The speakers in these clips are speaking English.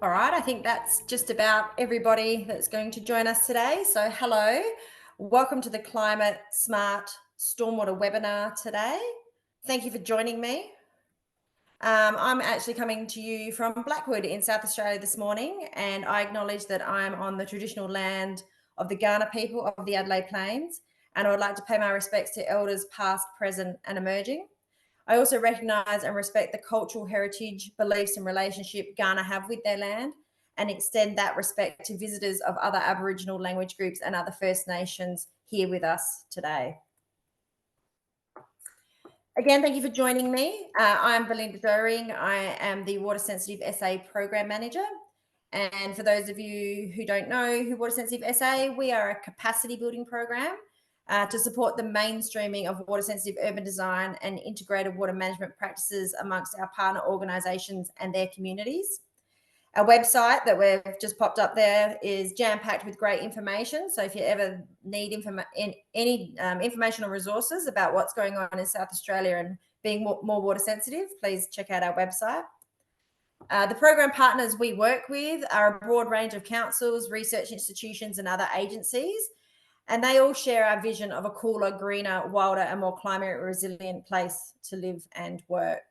All right, I think that's just about everybody that's going to join us today. So hello, welcome to the Climate Smart Stormwater webinar today. Thank you for joining me. I'm actually coming to you from Blackwood in South Australia this morning, and I acknowledge that I'm on the traditional land of the Kaurna people of the Adelaide Plains, and I would like to pay my respects to elders past, present and emerging. I also recognise and respect the cultural heritage, beliefs and relationship Kaurna have with their land, and extend that respect to visitors of other Aboriginal language groups and other First Nations here with us today. Again, thank you for joining me. I'm Belinda Doering. I am the Water Sensitive SA Program Manager. And for those of you who don't know who Water Sensitive SA, we are a capacity building program to support the mainstreaming of water sensitive urban design and integrated water management practices amongst our partner organisations and their communities. Our website that we've just popped up there is jam-packed with great information. So if you ever need any information or resources about what's going on in South Australia and being more water sensitive, please check out our website. The program partners we work with are a broad range of councils, research institutions and other agencies, and they all share our vision of a cooler, greener, wilder and more climate resilient place to live and work.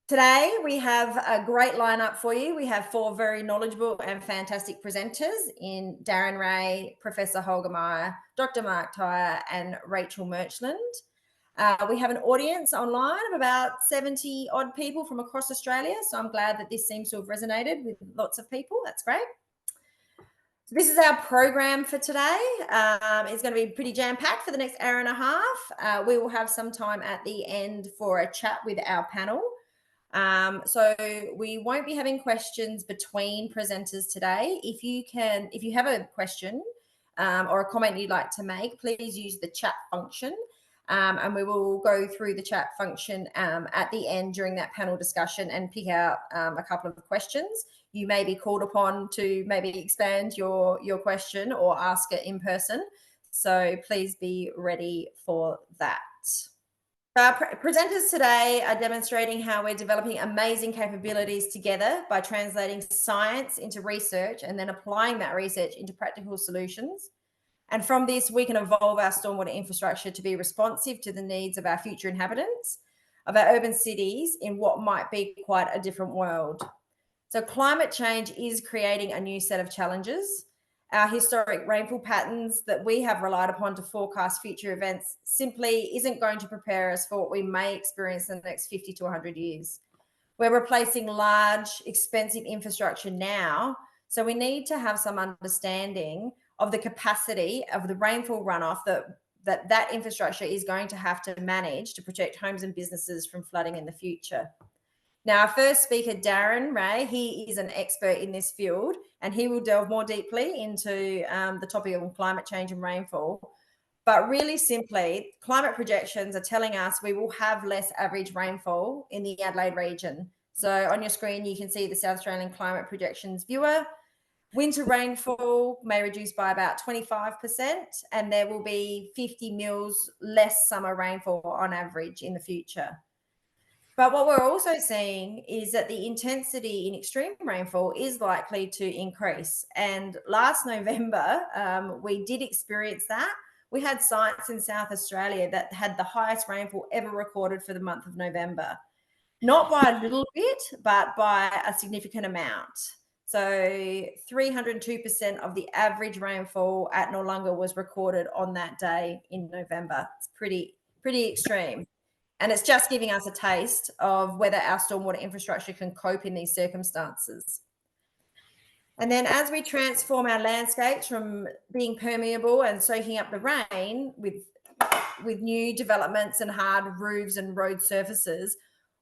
Today, we have a great lineup for you. We have 4 very knowledgeable and fantastic presenters in Darren Ray, Professor Holger Meyer, Dr. Mark Tyre and Rachel Murchland. We have an audience online of about 70 odd people from across Australia. So I'm glad that this seems to have resonated with lots of people. That's great. So this is our program for today. It's going to be pretty jam-packed for the next hour and a half. We will have some time at the end for a chat with our panel. So we won't be having questions between presenters today. If you have a question or a comment you'd like to make, please use the chat function. And we will go through the chat function at the end during that panel discussion and pick out a couple of questions. You may be called upon to maybe expand your question or ask it in person. So please be ready for that. Our presenters today are demonstrating how we're developing amazing capabilities together by translating science into research and then applying that research into practical solutions. And from this, we can evolve our stormwater infrastructure to be responsive to the needs of our future inhabitants, of our urban cities in what might be quite a different world. So climate change is creating a new set of challenges. Our historic rainfall patterns that we have relied upon to forecast future events simply isn't going to prepare us for what we may experience in the next 50 to 100 years. We're replacing large, expensive infrastructure now, so we need to have some understanding of the capacity of the rainfall runoff that infrastructure is going to have to manage to protect homes and businesses from flooding in the future. Now, our first speaker, Darren Ray, he is an expert in this field and he will delve more deeply into the topic of climate change and rainfall. But really simply, climate projections are telling us we will have less average rainfall in the Adelaide region. So on your screen, you can see the South Australian Climate Projections viewer. Winter rainfall may reduce by about 25%, and there will be 50 mils less summer rainfall on average in the future. But what we're also seeing is that the intensity in extreme rainfall is likely to increase. And last November, we did experience that. We had sites in South Australia that had the highest rainfall ever recorded for the month of November. Not by a little bit, but by a significant amount. So 302% of the average rainfall at Noarlunga was recorded on that day in November. It's pretty extreme. And it's just giving us a taste of whether our stormwater infrastructure can cope in these circumstances. And then as we transform our landscapes from being permeable and soaking up the rain with new developments and hard roofs and road surfaces,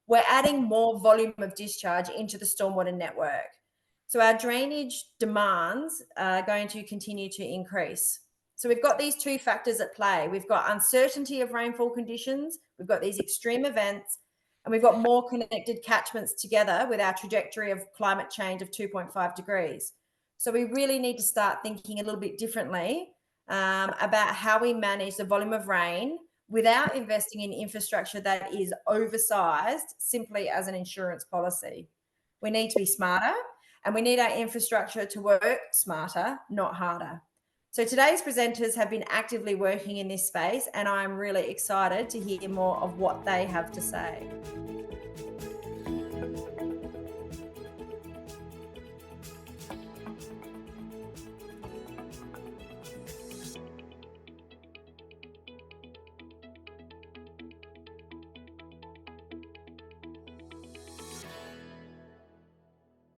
we're adding more volume of discharge into the stormwater network. So our drainage demands are going to continue to increase. So we've got these 2 factors at play. We've got uncertainty of rainfall conditions, we've got these extreme events, and we've got more connected catchments together with our trajectory of climate change of 2.5 degrees. So we really need to start thinking a little bit differently about how we manage the volume of rain without investing in infrastructure that is oversized simply as an insurance policy. We need to be smarter, and we need our infrastructure to work smarter, not harder. So today's presenters have been actively working in this space, and I'm really excited to hear more of what they have to say.